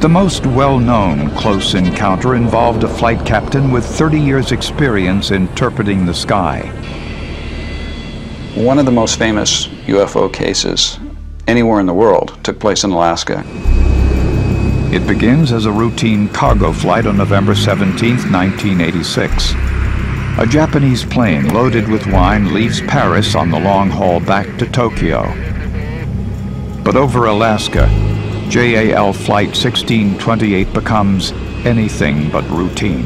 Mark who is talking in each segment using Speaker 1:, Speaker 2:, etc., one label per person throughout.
Speaker 1: The most well-known close encounter involved a flight captain with 30 years' experience interpreting the sky.
Speaker 2: One of the most famous UFO cases anywhere in the world took place in Alaska.
Speaker 1: It begins as a routine cargo flight on November 17, 1986. A Japanese plane loaded with wine leaves Paris on the long haul back to Tokyo. But over Alaska, JAL Flight 1628 becomes anything but routine.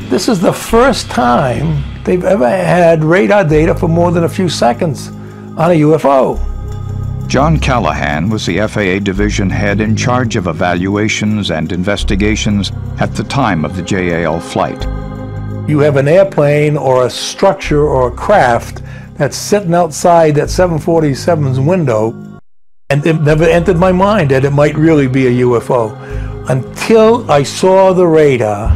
Speaker 3: This is the first time they've ever had radar data for more than a few seconds on a UFO.
Speaker 1: John Callahan was the FAA division head in charge of evaluations and investigations at the time of the JAL flight.
Speaker 3: You have an airplane or a structure or a craft that's sitting outside that 747's window, and it never entered my mind that it might really be a UFO until I saw the radar.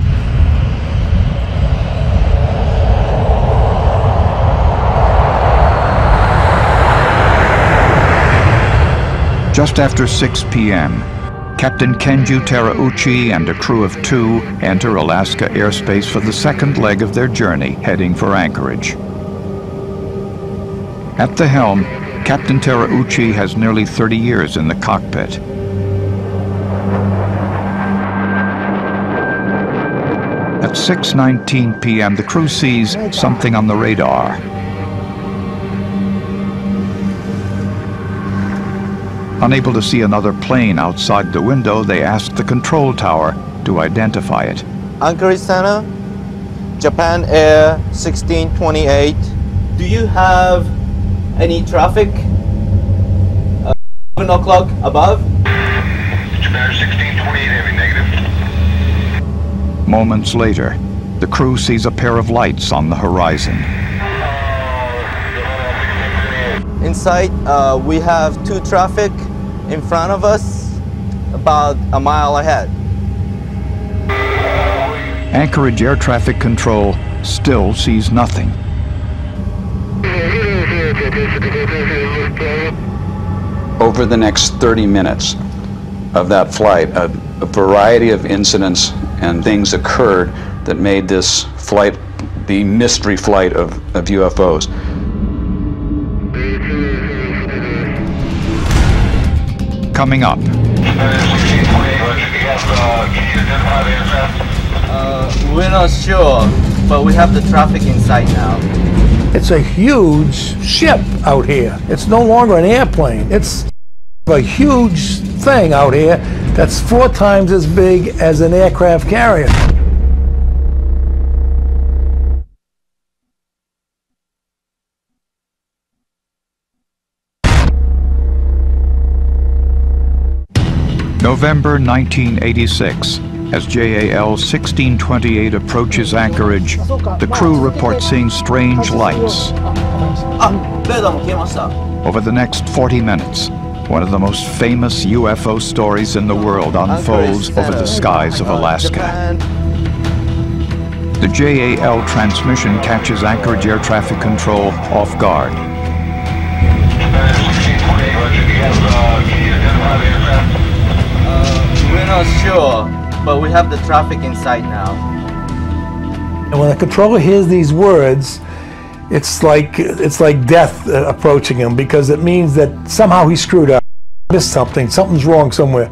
Speaker 1: Just after 6 p.m., Captain Kenju Terauchi and a crew of 2 enter Alaska airspace for the second leg of their journey, heading for Anchorage. At the helm, Captain Terauchi has nearly 30 years in the cockpit. At 6:19 p.m., the crew sees something on the radar. Unable to see another plane outside the window, they ask the control tower to identify it.
Speaker 4: Anchorage Center, Japan Air 1628. Do you have any traffic? 7 o'clock above?
Speaker 5: Japan 1628 heavy, negative.
Speaker 1: Moments later, the crew sees a pair of lights on the horizon.
Speaker 4: Inside, we have 2 traffic in front of us, about a mile ahead.
Speaker 1: Anchorage Air Traffic Control still sees nothing.
Speaker 2: Over the next 30 minutes of that flight, a variety of incidents and things occurred that made this flight the mystery flight of UFOs.
Speaker 1: Coming up.
Speaker 4: We're not sure, but we have the traffic in sight now.
Speaker 3: It's a huge ship out here. It's no longer an airplane. It's a huge thing out here that's 4 times as big as an aircraft carrier.
Speaker 1: November 1986. As JAL 1628 approaches Anchorage, the crew reports seeing strange lights. Over the next 40 minutes, one of the most famous UFO stories in the world unfolds over the skies of Alaska. The JAL transmission catches Anchorage Air Traffic Control off guard.
Speaker 4: We're not sure, but we have the traffic in sight now.
Speaker 3: And when the controller hears these words, it's like death approaching him, because it means that somehow he screwed up, missed something, something's wrong somewhere.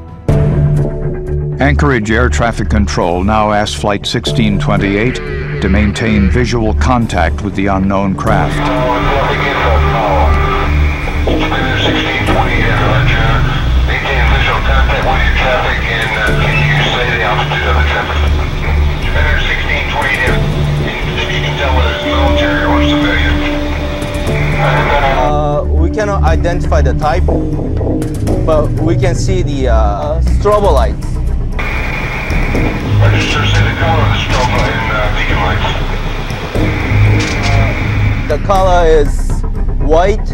Speaker 1: Anchorage Air Traffic Control now asks Flight 1628 to maintain visual contact with the unknown craft.
Speaker 4: We cannot identify the type, but we can see the strobo lights.
Speaker 5: Register, say the color of the strobe light and beacon lights.
Speaker 4: The color is white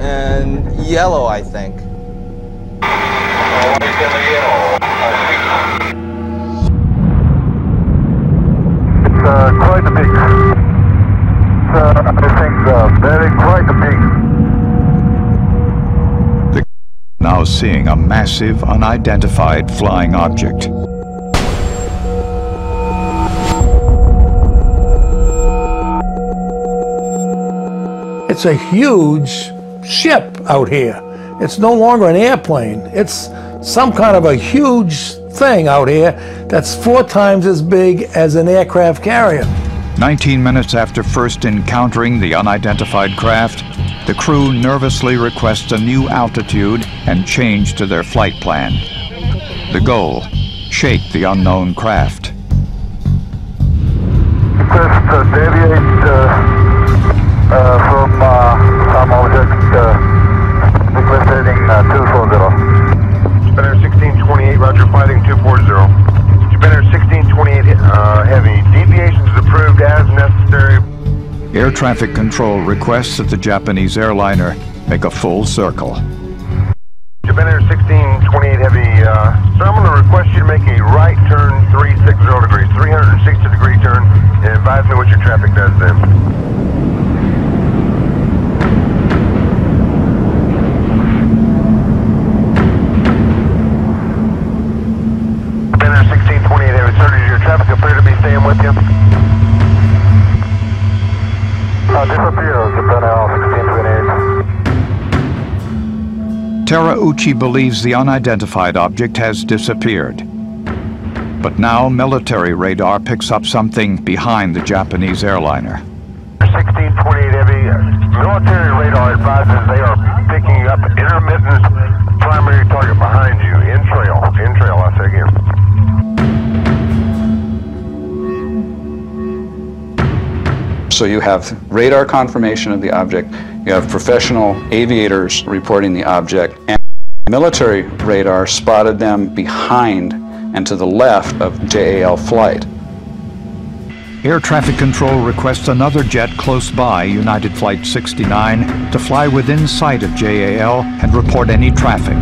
Speaker 4: and yellow, I think.
Speaker 5: White and yellow, I think. It's quite a big. I think very quite a big.
Speaker 1: The now seeing a massive, unidentified flying object.
Speaker 3: It's a huge ship out here. It's no longer an airplane. It's some kind of a huge thing out here that's 4 times as big as an aircraft carrier.
Speaker 1: 19 minutes after first encountering the unidentified craft, the crew nervously requests a new altitude and change to their flight plan. The goal, shake the unknown craft.
Speaker 5: Just deviate from some object request heading 240.
Speaker 6: Japan Air 1628, roger, flighting 240. Japan Air 1628 heavy, deviations approved as necessary.
Speaker 1: Air Traffic Control requests that the Japanese airliner make a full circle.
Speaker 6: Japan Air 1628 heavy, sir, I'm going to request you to make a right turn 360 degrees, 360 degree turn, and advise me what your traffic does then. Japan Air 1628 heavy, sir, does your traffic appear to be staying with you?
Speaker 5: Disappears, Japan Air 1628.
Speaker 1: Terauchi believes the unidentified object has disappeared. But now military radar picks up something behind the Japanese airliner.
Speaker 6: 1628 heavy, military radar advises they are picking up intermittent primary target behind you, in trail, I say again.
Speaker 2: So you have radar confirmation of the object, you have professional aviators reporting the object, and military radar spotted them behind and to the left of JAL flight.
Speaker 1: Air Traffic Control requests another jet close by, United Flight 69, to fly within sight of JAL and report any traffic.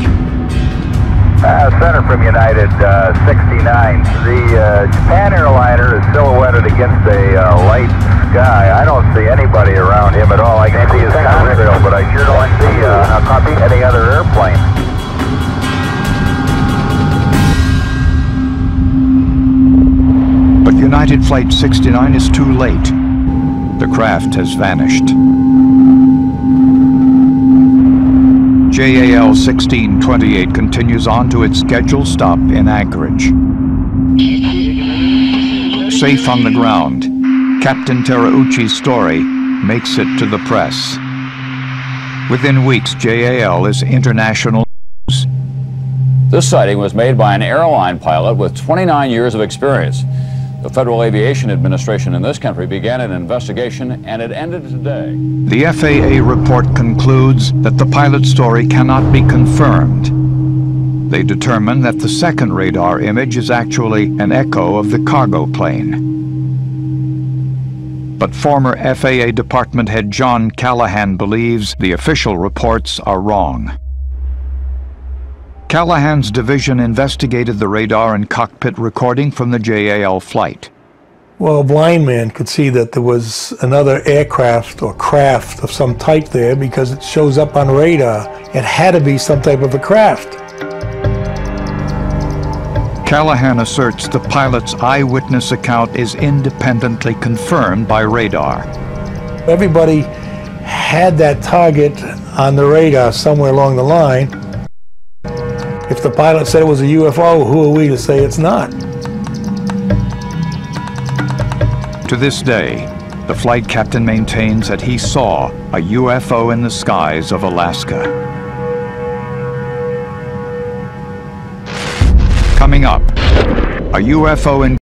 Speaker 5: Center from United 69. The Japan airliner is silhouetted against a light sky. I don't see anybody around him at all. I can see his contrail, but I sure don't see any other airplane.
Speaker 1: But United Flight 69 is too late. The craft has vanished. JAL 1628 continues on to its scheduled stop in Anchorage. Safe on the ground, Captain Terauchi's story makes it to the press. Within weeks, JAL is international news.
Speaker 7: This sighting was made by an airline pilot with 29 years of experience. The Federal Aviation Administration in this country began an investigation, and it ended today.
Speaker 1: The FAA report concludes that the pilot's story cannot be confirmed. They determine that the second radar image is actually an echo of the cargo plane. But former FAA Department head John Callahan believes the official reports are wrong. Callahan's division investigated the radar and cockpit recording from the JAL flight.
Speaker 3: Well, a blind man could see that there was another aircraft or craft of some type there because it shows up on radar. It had to be some type of a craft.
Speaker 1: Callahan asserts the pilot's eyewitness account is independently confirmed by radar.
Speaker 3: Everybody had that target on the radar somewhere along the line. If the pilot said it was a UFO, who are we to say it's not?
Speaker 1: To this day, the flight captain maintains that he saw a UFO in the skies of Alaska. Coming up, a UFO in